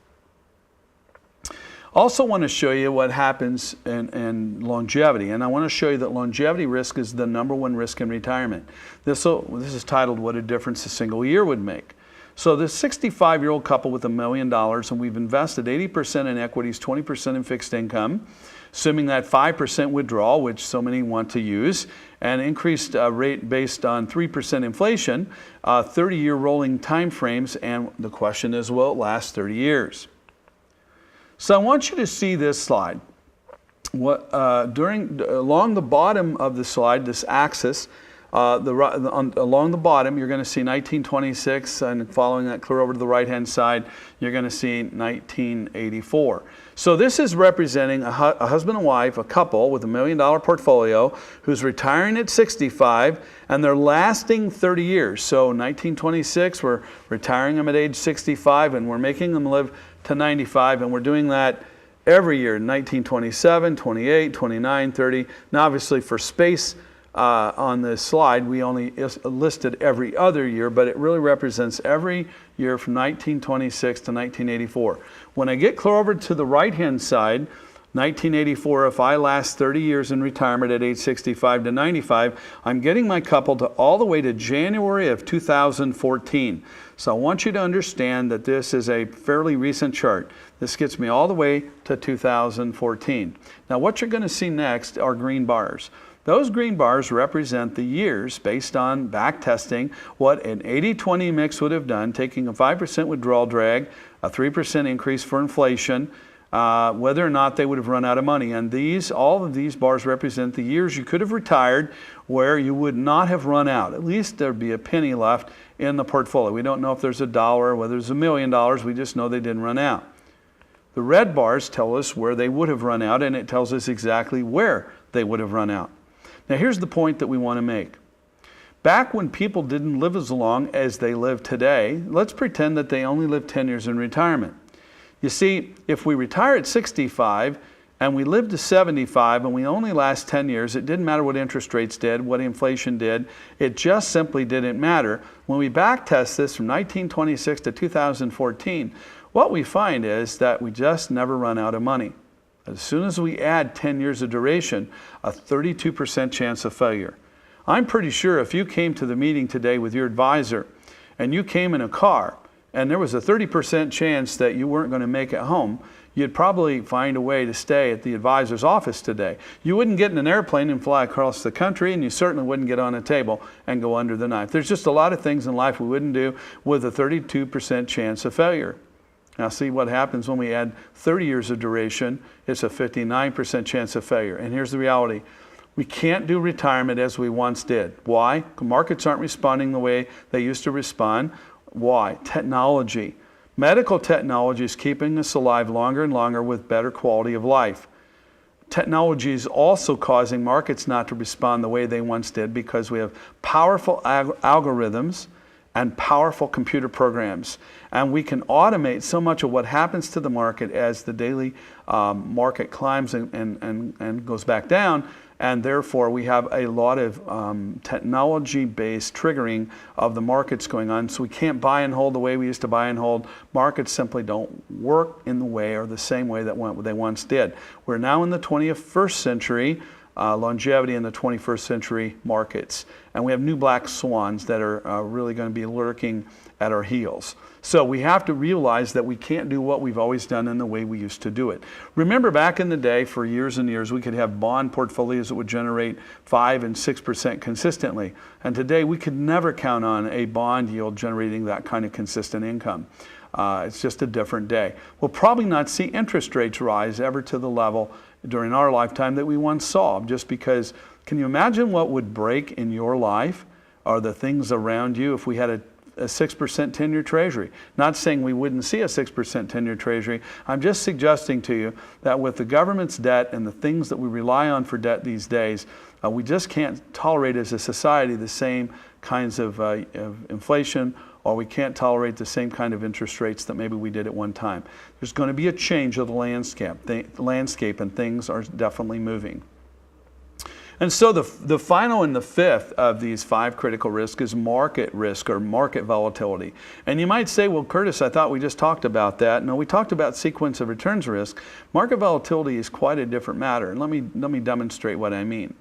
Also want to show you what happens in longevity, and I want to show you that longevity risk is the #1 risk in retirement. This is titled What a Difference a Single Year Would Make. So this 65-year-old couple with $1 million, and we've invested 80% in equities, 20% in fixed income, assuming that 5% withdrawal, which so many want to use, and increased rate based on 3% inflation, 30-year rolling time frames, and the question is, will it last 30 years? So I want you to see this slide. Along the bottom of the slide, this axis, along the bottom, you're going to see 1926, and following that clear over to the right-hand side, you're going to see 1984. So this is representing a husband and wife, a couple with $1 million portfolio who's retiring at 65, and they're lasting 30 years. So 1926, we're retiring them at age 65, and we're making them live to 95, and we're doing that every year, 1927, 28, 29, 30. Now obviously for space on this slide, we only listed every other year, but it really represents every year from 1926 to 1984. When I get clear over to the right-hand side, 1984, if I last 30 years in retirement at age 65 to 95, I'm getting my couple to all the way to January of 2014. So I want you to understand that this is a fairly recent chart. This gets me all the way to 2014. Now what you're going to see next are green bars. Those green bars represent the years based on back testing what an 80-20 mix would have done, taking a 5% withdrawal drag, a 3% increase for inflation, whether or not they would have run out of money. And all of these bars represent the years you could have retired where you would not have run out. At least there'd be a penny left in the portfolio. We don't know if there's $1, whether there's $1 million. We just know they didn't run out. The red bars tell us where they would have run out, and it tells us exactly where they would have run out. Now here's the point that we want to make. Back when people didn't live as long as they live today, let's pretend that they only lived 10 years in retirement. You see, if we retire at 65 and we live to 75 and we only last 10 years, it didn't matter what interest rates did, what inflation did, it just simply didn't matter. When we backtest this from 1926 to 2014, what we find is that we just never run out of money. As soon as we add 10 years of duration, a 32% chance of failure. I'm pretty sure if you came to the meeting today with your advisor and you came in a car and there was a 30% chance that you weren't going to make it home, you'd probably find a way to stay at the advisor's office today. You wouldn't get in an airplane and fly across the country, and you certainly wouldn't get on a table and go under the knife. There's just a lot of things in life we wouldn't do with a 32% chance of failure. Now see what happens when we add 30 years of duration. It's a 59% chance of failure. And here's the reality. We can't do retirement as we once did. Why? Markets aren't responding the way they used to respond. Why? Technology. Medical technology is keeping us alive longer and longer with better quality of life. Technology is also causing markets not to respond the way they once did because we have powerful algorithms and powerful computer programs. And we can automate so much of what happens to the market as the daily market climbs and goes back down. And therefore, we have a lot of technology-based triggering of the markets going on. So we can't buy and hold the way we used to buy and hold. Markets simply don't work in the way or the same way that they once did. We're now in the 21st century, longevity in the 21st century markets. And we have new black swans that are really going to be lurking at our heels. So we have to realize that we can't do what we've always done in the way we used to do it. Remember back in the day, for years and years, we could have bond portfolios that would generate 5 and 6% consistently. And today we could never count on a bond yield generating that kind of consistent income. It's just a different day. We'll probably not see interest rates rise ever to the level during our lifetime that we once saw, just because, can you imagine what would break in your life or the things around you if we had a 6% 10-year treasury? Not saying we wouldn't see a 6% 10-year treasury. I'm just suggesting to you that with the government's debt and the things that we rely on for debt these days, we just can't tolerate as a society the same kinds of inflation, or we can't tolerate the same kind of interest rates that maybe we did at one time. There's going to be a change of the landscape, and things are definitely moving. And so the final and the fifth of these 5 critical risks is market risk or market volatility. And you might say, well, Curtis, I thought we just talked about that. No, we talked about sequence of returns risk. Market volatility is quite a different matter. And let me demonstrate what I mean.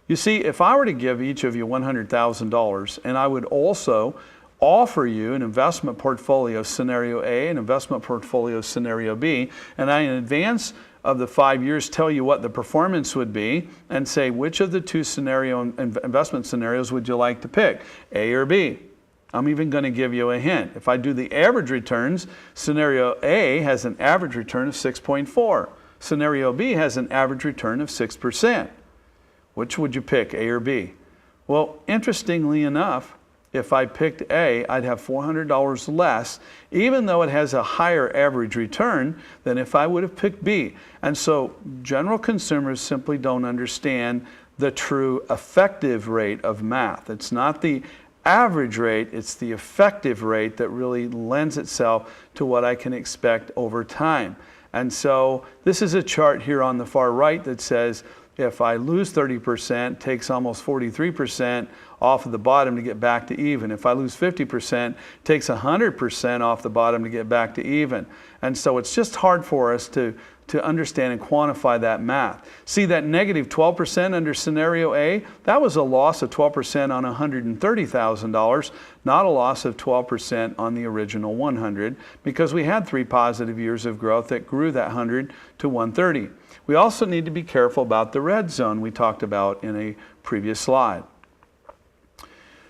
You see, if I were to give each of you $100,000, and I would also offer you an investment portfolio scenario A, an investment portfolio scenario B, and I in advance of the 5 years tell you what the performance would be and say which of the 2 investment scenarios would you like to pick, A or B. I'm even going to give you a hint. If I do the average returns, scenario A has an average return of 6.4. Scenario B has an average return of 6%. Which would you pick, A or B? Well, interestingly enough, if I picked A, I'd have $400 less, even though it has a higher average return than if I would have picked B. And so general consumers simply don't understand the true effective rate of math. It's not the average rate, it's the effective rate that really lends itself to what I can expect over time. And so this is a chart here on the far right that says if I lose 30%, takes almost 43% off of the bottom to get back to even. If I lose 50%, takes 100% off the bottom to get back to even. And so it's just hard for us to understand and quantify that math. See that negative 12% under scenario A? That was a loss of 12% on $130,000, not a loss of 12% on the original 100, because we had 3 positive years of growth that grew that 100 to 130. We also need to be careful about the red zone we talked about in a previous slide.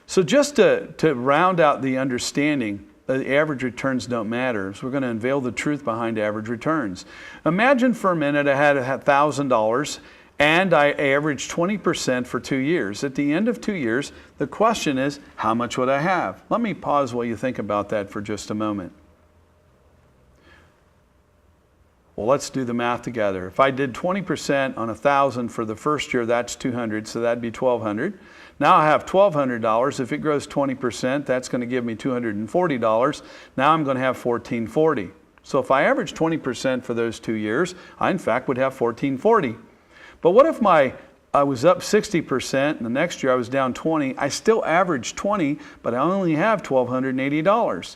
So just to round out the understanding, the average returns don't matter. So we're going to unveil the truth behind average returns. Imagine for a minute I had $1,000 and I averaged 20% for 2 years. At the end of 2 years, the question is, how much would I have? Let me pause while you think about that for just a moment. Well, let's do the math together. If I did 20% on 1,000 for the first year, that's 200, so that'd be 1,200. Now I have $1,200. If it grows 20%, that's going to give me $240. Now I'm going to have $1,440. So if I average 20% for those 2 years, I in fact would have $1,440. But what if I was up 60% and the next year I was down 20? I still averaged 20, but I only have $1,280.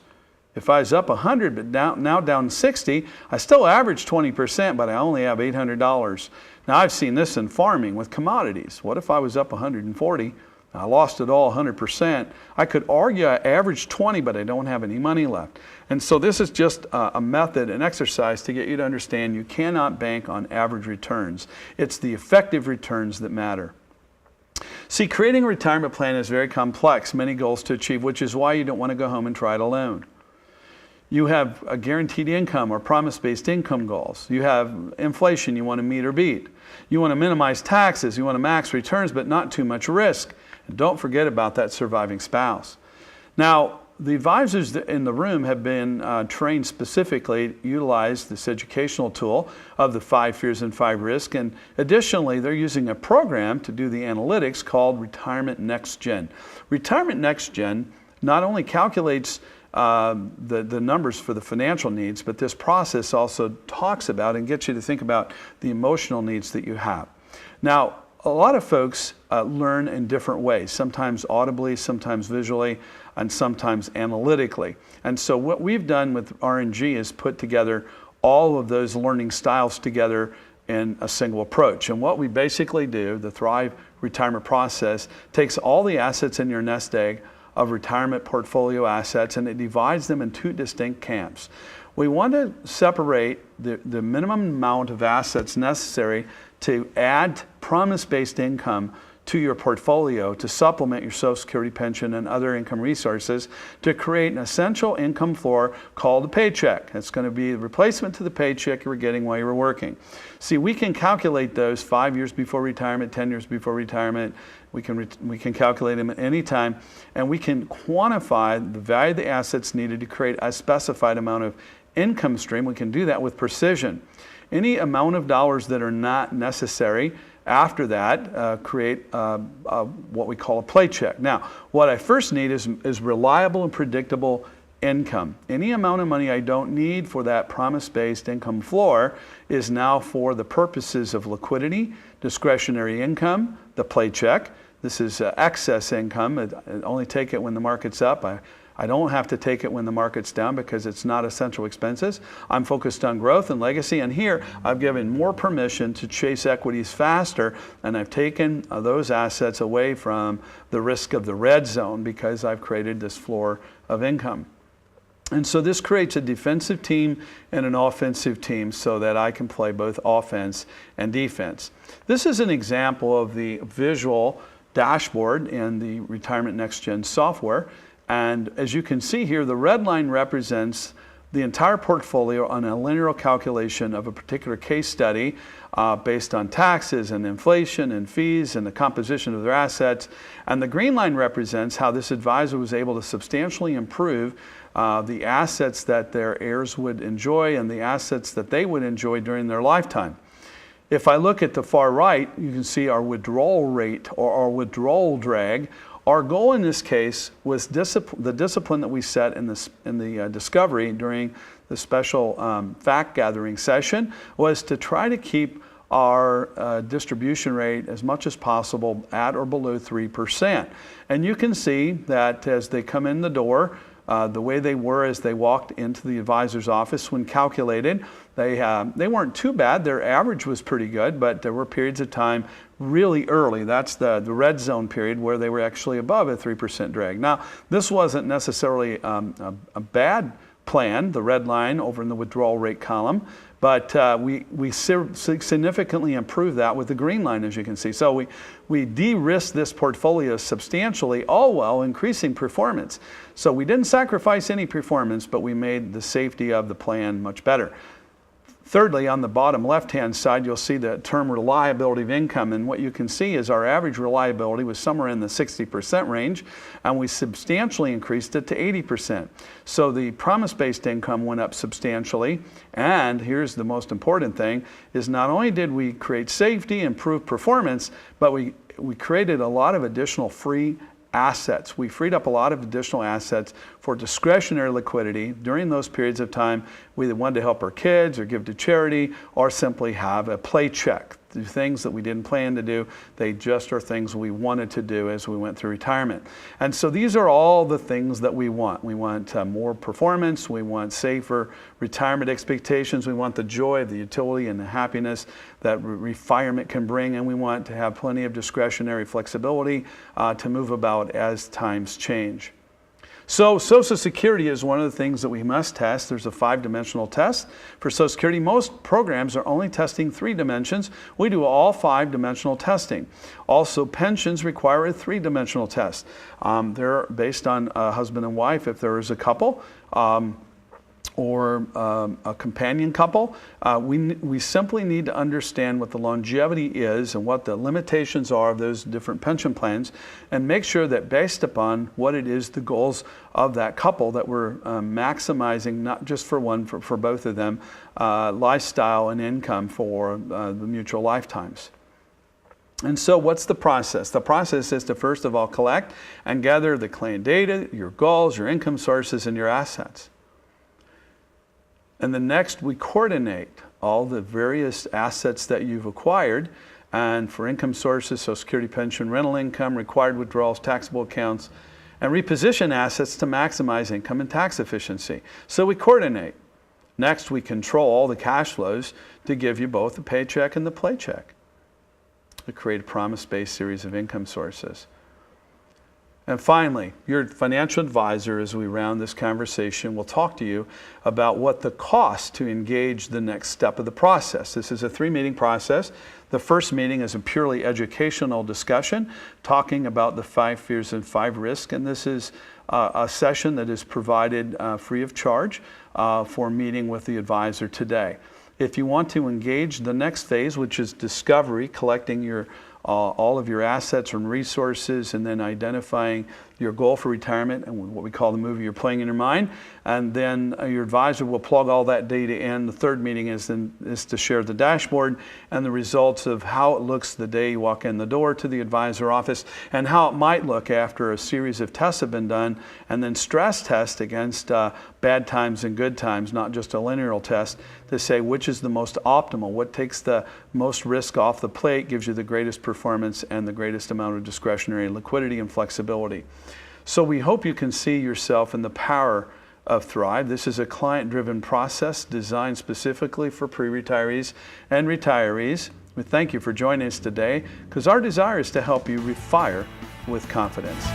If I was up 100 but now down 60, I still average 20%, but I only have $800. Now I've seen this in farming with commodities. What if I was up 140? I lost it all 100%. I could argue I averaged 20, but I don't have any money left. And so this is just a method, an exercise to get you to understand you cannot bank on average returns. It's the effective returns that matter. See, creating a retirement plan is very complex, many goals to achieve, which is why you don't want to go home and try it alone. You have a guaranteed income or promise-based income goals. You have inflation you want to meet or beat. You want to minimize taxes. You want to max returns, but not too much risk. And don't forget about that surviving spouse. Now, the advisors in the room have been trained specifically to utilize this educational tool of the 5 fears and 5 risks. And additionally, they're using a program to do the analytics called Retirement Next Gen. Retirement Next Gen not only calculates the numbers for the financial needs, but this process also talks about and gets you to think about the emotional needs that you have. Now, a lot of folks learn in different ways, sometimes audibly, sometimes visually, and sometimes analytically. And so what we've done with RNG is put together all of those learning styles together in a single approach. And what we basically do, the Thrive retirement process, takes all the assets in your nest egg of retirement portfolio assets, and it divides them in 2 distinct camps. We want to separate the minimum amount of assets necessary to add promise-based income to your portfolio to supplement your Social Security pension and other income resources to create an essential income floor called a paycheck. It's going to be a replacement to the paycheck you were getting while you were working. See, we can calculate those 5 years before retirement, 10 years before retirement. We can calculate them at any time, and we can quantify the value of the assets needed to create a specified amount of income stream. We can do that with precision. Any amount of dollars that are not necessary after that create what we call a play check. Now, what I first need is reliable and predictable income. Any amount of money I don't need for that promise-based income floor is now for the purposes of liquidity, discretionary income, the play check. This is excess income. I only take it when the market's up. I don't have to take it when the market's down because it's not essential expenses. I'm focused on growth and legacy, and here I've given more permission to chase equities faster, and I've taken those assets away from the risk of the red zone because I've created this floor of income. And so this creates a defensive team and an offensive team so that I can play both offense and defense. This is an example of the visual dashboard in the Retirement Next Gen software. And as you can see here, the red line represents the entire portfolio on a linear calculation of a particular case study based on taxes and inflation and fees and the composition of their assets. And the green line represents how this advisor was able to substantially improve the assets that their heirs would enjoy and the assets that they would enjoy during their lifetime. If I look at the far right, you can see our withdrawal rate or our withdrawal drag. Our goal in this case was the discipline that we set in the discovery during the special fact gathering session was to try to keep our distribution rate as much as possible at or below 3%. And you can see that as they come in the door, the way they were as they walked into the advisor's office when calculated, they weren't too bad. Their average was pretty good, but there were periods of time really early. That's the red zone period where they were actually above a 3% drag. Now, this wasn't necessarily a bad plan, the red line over in the withdrawal rate column. But we significantly improved that with the green line, as you can see. So we de-risked this portfolio substantially, all while increasing performance. So we didn't sacrifice any performance, but we made the safety of the plan much better. Thirdly, on the bottom left-hand side, you'll see the term reliability of income. And what you can see is our average reliability was somewhere in the 60% range, and we substantially increased it to 80%. So the promise-based income went up substantially. And here's the most important thing, is not only did we create safety, improve performance, but we created a lot of additional free assets. We freed up a lot of additional assets for discretionary liquidity during those periods of time. We either wanted to help our kids or give to charity or simply have a play check. The things that we didn't plan to do, they just are things we wanted to do as we went through retirement. And so these are all the things that we want. We want more performance, we want safer retirement expectations, we want the joy, the utility, and the happiness that retirement can bring, and we want to have plenty of discretionary flexibility to move about as times change. So Social Security is one of the things that we must test. There's a 5-dimensional test. For Social Security, most programs are only testing 3 dimensions. We do all 5-dimensional testing. Also, pensions require a 3-dimensional test. They're based on a husband and wife if there is a couple. Or a companion couple, we simply need to understand what the longevity is and what the limitations are of those different pension plans, and make sure that based upon what it is, the goals of that couple, that we're maximizing, not just for one, for both of them, lifestyle and income for the mutual lifetimes. And so what's the process? The process is to first of all collect and gather the client data, your goals, your income sources, and your assets. And then next, we coordinate all the various assets that you've acquired. And for income sources, Social Security, pension, rental income, required withdrawals, taxable accounts, and reposition assets to maximize income and tax efficiency. So we coordinate. Next, we control all the cash flows to give you both the paycheck and the playcheck. We create a promise-based series of income sources. And finally, your financial advisor, as we round this conversation, will talk to you about what the cost to engage the next step of the process. This is a 3-meeting process. The first meeting is a purely educational discussion, talking about the 5 fears and 5 risks. And this is a session that is provided free of charge for meeting with the advisor today. If you want to engage the next phase, which is discovery, collecting your all of your assets and resources, and then identifying your goal for retirement and what we call the movie you're playing in your mind. And then your advisor will plug all that data in. The third meeting is to share the dashboard and the results of how it looks the day you walk in the door to the advisor office, and how it might look after a series of tests have been done, and then stress test against bad times and good times, not just a linear test, to say which is the most optimal, what takes the most risk off the plate, gives you the greatest performance and the greatest amount of discretionary liquidity and flexibility. So we hope you can see yourself in the power of Thrive. This is a client-driven process designed specifically for pre-retirees and retirees. We thank you for joining us today, because our desire is to help you retire with confidence.